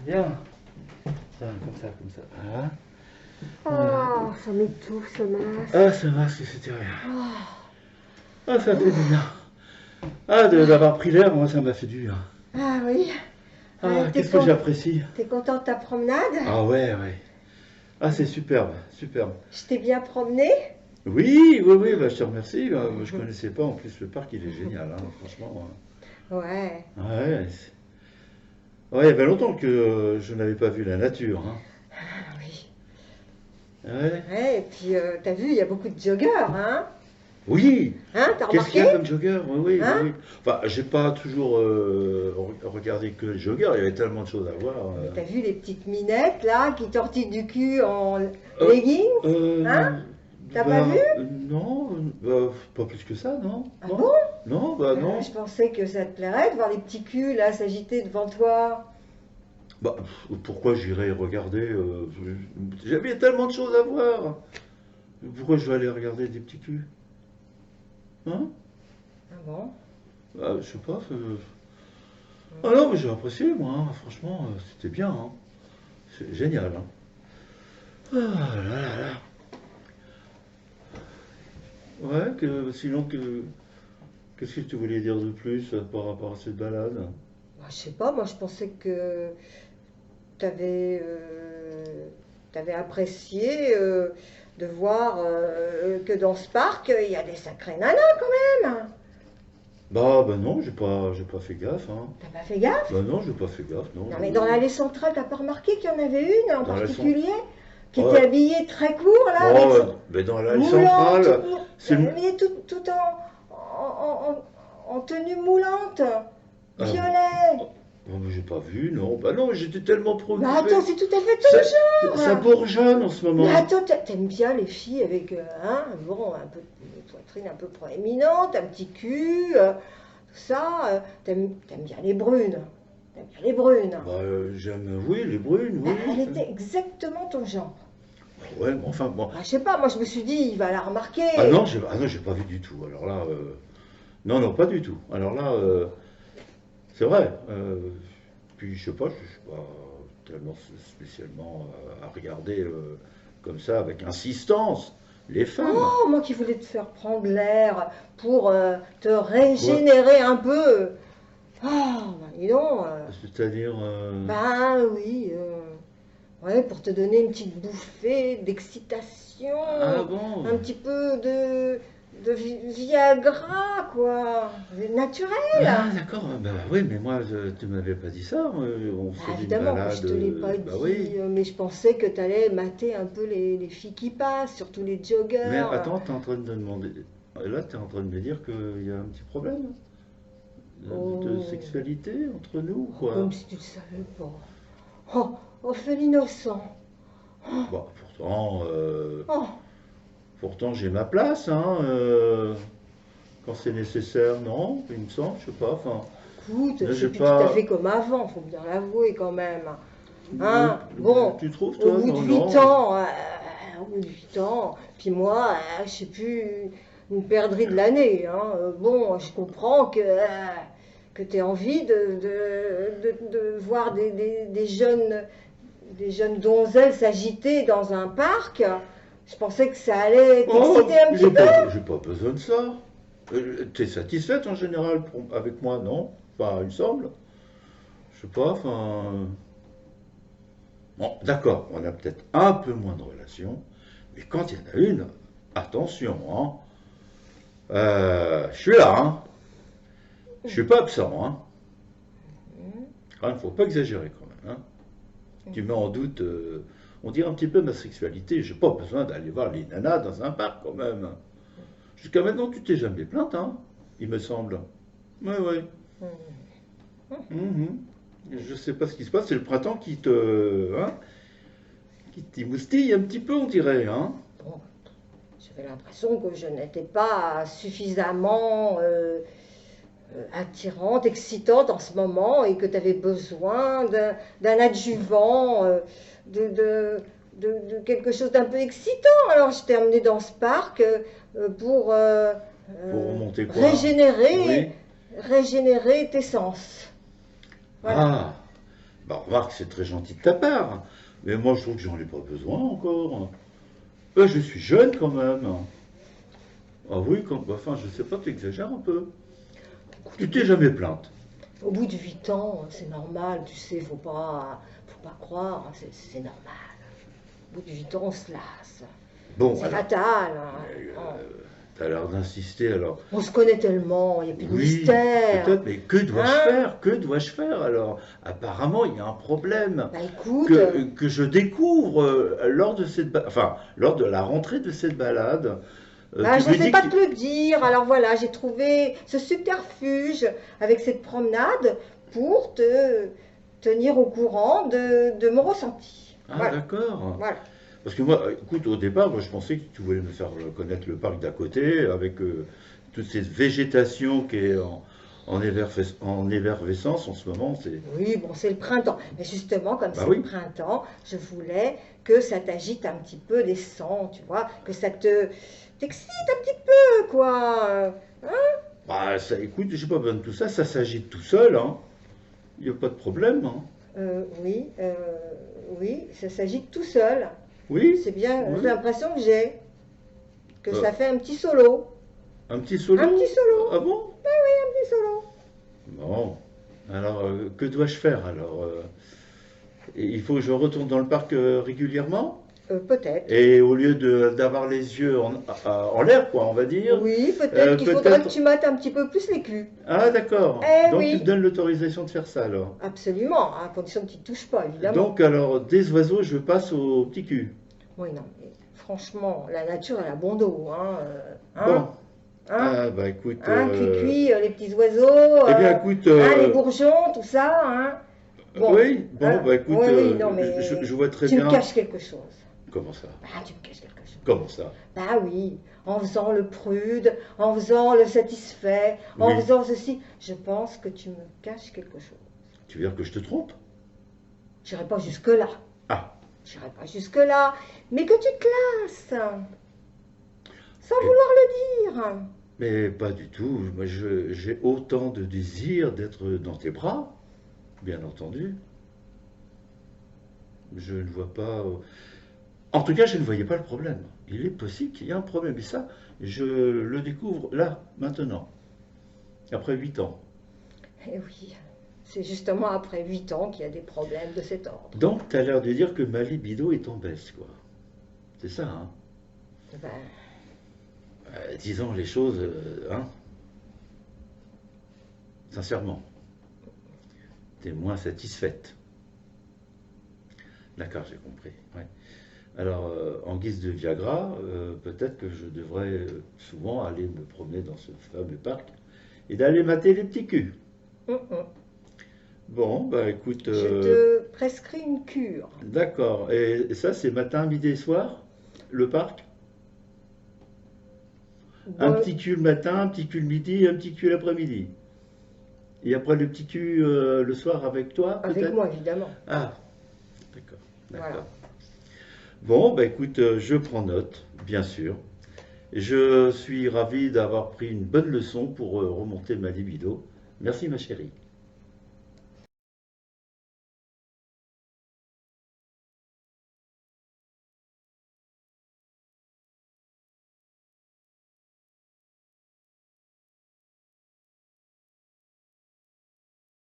Bien. Tiens, comme ça. Voilà. Oh, ça m'étouffe ce masque. Ah, ce masque, c'était rien. Oh. Ah, ça fait du bien. Ah, d'avoir pris l'air, moi, ça m'a fait du bien. Ah oui. Ah, T'es qu'est-ce que j'apprécie. content de ta promenade? Ah ouais, ouais. Ah, c'est superbe, superbe. Je t'ai bien promené? Oui, oui, oui, bah, je te remercie. Je connaissais pas, en plus, le parc, il est génial, hein, franchement. Ouais. Ouais, ouais, il y avait longtemps que je n'avais pas vu la nature, hein. Ah oui. Ouais. Ouais, et puis t'as vu, il y a beaucoup de joggeurs, hein? Oui, Hein, t'as qu'est-ce qu'il remarqué? y a comme jogger? Oui, oui, oui, Hein? oui. Enfin, j'ai pas toujours regardé que les joggers, il y avait tellement de choses à voir. Mais t'as vu les petites minettes là qui tortillent du cul en Euh, leggings? Hein? euh, T'as pas vu? non, pas plus que ça, non, Ah non, bon? non, bah non. Je pensais que ça te plairait de voir les petits culs là s'agiter devant toi. Bah, pourquoi j'irais regarder j'avais tellement de choses à voir. Pourquoi je vais aller regarder des petits culs? Hein? Ah bon? Bah, je sais pas. Ah non, mais j'ai apprécié, moi, hein. Franchement, c'était bien, hein. C'est génial, hein. Ah là là là. Ouais, sinon, qu'est-ce que tu voulais dire de plus par rapport à cette balade? Bah, je sais pas, moi je pensais que t'avais t'avais apprécié de voir que dans ce parc il y a des sacrés nanas quand même. Bah non, j'ai pas fait gaffe, hein. T'as pas fait gaffe? Bah non, j'ai pas fait gaffe, non. Non mais dans l'allée centrale, t'as pas remarqué qu'il y en avait une en Dans la cen- particulier qui était Ouais. habillée très court là, avec Oh, son mais dans l'allée moulant, centrale, c'est le... mais tout en tenue moulante, Ah bon? violet. Oh, mais j'ai pas vu, non. Bah non, j'étais tellement Mais préoccupé. attends, c'est tout à fait Ça, ton ça genre. bourgeonne en ce Mais moment. attends, t'aimes bien les filles avec hein, bon, un peu une poitrine un peu proéminente, un petit cul, tout ça. T'aimes bien les brunes. T'aimes bien les brunes. Bah j'aime, oui, les brunes, Ben, oui. elle était exactement ton genre. Ouais, mais enfin, bon. Ben, je sais pas, moi je me suis dit, il va la Ah remarquer. non, j'ai pas vu du tout. Alors là, non, non, pas du tout. Alors là, c'est vrai. Puis je sais pas, je suis pas tellement spécialement à regarder comme ça avec insistance les femmes. Oh, moi qui voulais te faire prendre l'air pour te Quoi? régénérer un peu. Ah, ben dis donc. C'est-à-dire, Ben oui, ouais, pour te donner une petite bouffée d'excitation, ah bon? un petit peu de Viagra, quoi. Ah Naturel. d'accord, bah oui, mais moi, tu m'avais pas dit ça. On Bah, faisait une évidemment que je balade. te l'ai pas Bah dit, oui. mais je pensais que tu allais mater un peu les filles qui passent, surtout les Mais joggers. attends, t'es en train de me demander. Là, t'es en train de me dire qu'il y a un petit problème de Oh, sexualité entre nous, oh, quoi. comme si tu ne savais pas. Oh, fais l'innocent. Bon, pourtant, Oh, j'ai ma place, hein. Quand c'est nécessaire, non, il me semble, je sais pas. Enfin, écoute, là, j'ai c'est plus tout à pas. fait comme avant, faut bien l'avouer quand même. Hein, bon, Tu trouves, au toi? bout de Non, 8 non. ans, au bout de 8 ans, puis moi, je sais plus, une perdrix de l'année. Hein, bon, je comprends que tu aies envie de voir des jeunes donzelles s'agiter dans un parc. Je pensais que ça allait Oh, t'exciter un petit peu. j'ai pas besoin de ça. T'es satisfaite en général avec moi, non? Enfin, il me semble. Je sais pas, enfin. Bon, d'accord, on a peut-être un peu moins de relations, mais quand il y en a une, attention, hein. Je suis là, hein. Je suis pas absent, hein. Quand même, faut pas exagérer quand même, hein. Tu mets en doute, on dirait un petit peu ma sexualité. J'ai pas besoin d'aller voir les nanas dans un parc quand même. Jusqu'à maintenant, tu t'es jamais plainte, hein, il me semble. Ouais, ouais. Mhm. Je sais pas ce qui se passe, c'est le printemps hein, qui t'émoustille un petit peu, on dirait, hein. Bon, j'avais l'impression que je n'étais pas suffisamment attirante, excitante en ce moment et que tu avais besoin d'un adjuvant, de quelque chose d'un peu excitant. Alors je t'ai emmené dans ce parc pour Pour remonter quoi? régénérer, Oui. régénérer tes sens. Voilà. Ah, Bah, remarque, c'est très gentil de ta part. Mais moi, je trouve que j'en ai pas besoin encore. Je suis jeune quand même. Ah oui, enfin, je sais pas, tu exagères un peu. Tu t'es jamais plainte. Au bout de 8 ans, c'est normal, tu sais, faut pas croire, c'est normal. Au bout de 8 ans, on se lasse. Bon, C'est alors, fatal. Hein. t'as l'air d'insister alors. On se connaît tellement, il n'y a plus de Oui, mystère. peut-être, mais que dois-je Hein? faire? Que dois-je faire alors? Apparemment, il y a un problème Bah écoute, que je découvre lors de enfin, lors de la rentrée de cette balade. bah, Tu je ne me sais dis pas que te le dire. Alors voilà, j'ai trouvé ce subterfuge avec cette promenade pour te tenir au courant de mon ressenti. Ah, Voilà, d'accord. voilà. Parce que moi, écoute, au départ, moi, je pensais que tu voulais me faire connaître le parc d'à côté, avec toute cette végétation qui est en effervescence en ce moment. Oui, bon, c'est le printemps. Mais justement, comme Bah c'est le oui, printemps, je voulais que ça t'agite un petit peu les sens, tu vois, que ça te t'excite un petit peu, quoi. bah ça, écoute, j'ai pas besoin de tout ça, ça s'agite tout seul, hein. Il n'y a pas de problème, hein. Oui, oui, ça s'agite tout seul. Oui, C'est bien oui. l'impression que j'ai, que Euh, ça fait un petit solo. un petit Un petit solo? solo, Ah bon? un petit solo. Bon. Alors, que dois-je faire alors? Il faut que je retourne dans le parc régulièrement? Peut-être. Et au lieu d'avoir les yeux en l'air, quoi, on va dire, Oui, peut-être qu'il faudrait que peut-être. tu mates un petit peu plus l'écu. Ah, d'accord. Eh Donc tu me oui, donnes l'autorisation de faire ça alors. absolument, à condition que tu ne touches pas, évidemment. Donc alors, des oiseaux, je passe au petit cul. Oui, non, mais franchement, la nature, elle a bon dos, hein. Hein, Bon, hein, ah bah écoute, hein, cuicui, les petits oiseaux, eh bien écoute, hein, les bourgeons, tout ça, hein. Bon, oui, bon, hein, bah écoute, oui, oui, non, mais je vois très tu me bien. caches quelque chose. Comment ça? Ah, tu me caches quelque chose. Comment ça? Bah oui, en faisant le prude, en faisant le satisfait, en Oui. faisant ceci, je pense que tu me caches quelque chose. Tu veux dire que je te trompe? J'irai pas jusque-là, Ah, j'irai pas jusque-là, mais que tu te lasses, sans eh, vouloir le dire. mais pas du tout. Moi, j'ai autant de désir d'être dans tes bras, bien entendu. Je ne vois pas. En tout cas, je ne voyais pas le problème. Il est possible qu'il y ait un problème. Et ça, je le découvre là, maintenant, après 8 ans. Eh oui, c'est justement après 8 ans qu'il y a des problèmes de cet ordre. Donc, tu as l'air de dire que ma libido est en baisse, quoi. C'est ça, hein? Ben, Disons les choses, hein, sincèrement. Tu es moins satisfaite. D'accord, j'ai compris. Ouais. Alors, en guise de Viagra, peut-être que je devrais souvent aller me promener dans ce fameux parc et d'aller mater les petits culs. hum, hum. Bon, bah écoute, Je te prescris une cure. d'accord. Et ça, c'est matin, midi et soir, le parc? Un Bon, petit cul le matin, un petit cul le midi, un petit cul l'après-midi. Et après le petit cul le soir avec toi, avec peut-être? moi, évidemment. Ah, d'accord, Voilà. d'accord. Bon, bah écoute, je prends note, bien sûr. Je suis ravi d'avoir pris une bonne leçon pour remonter ma libido. Merci ma chérie.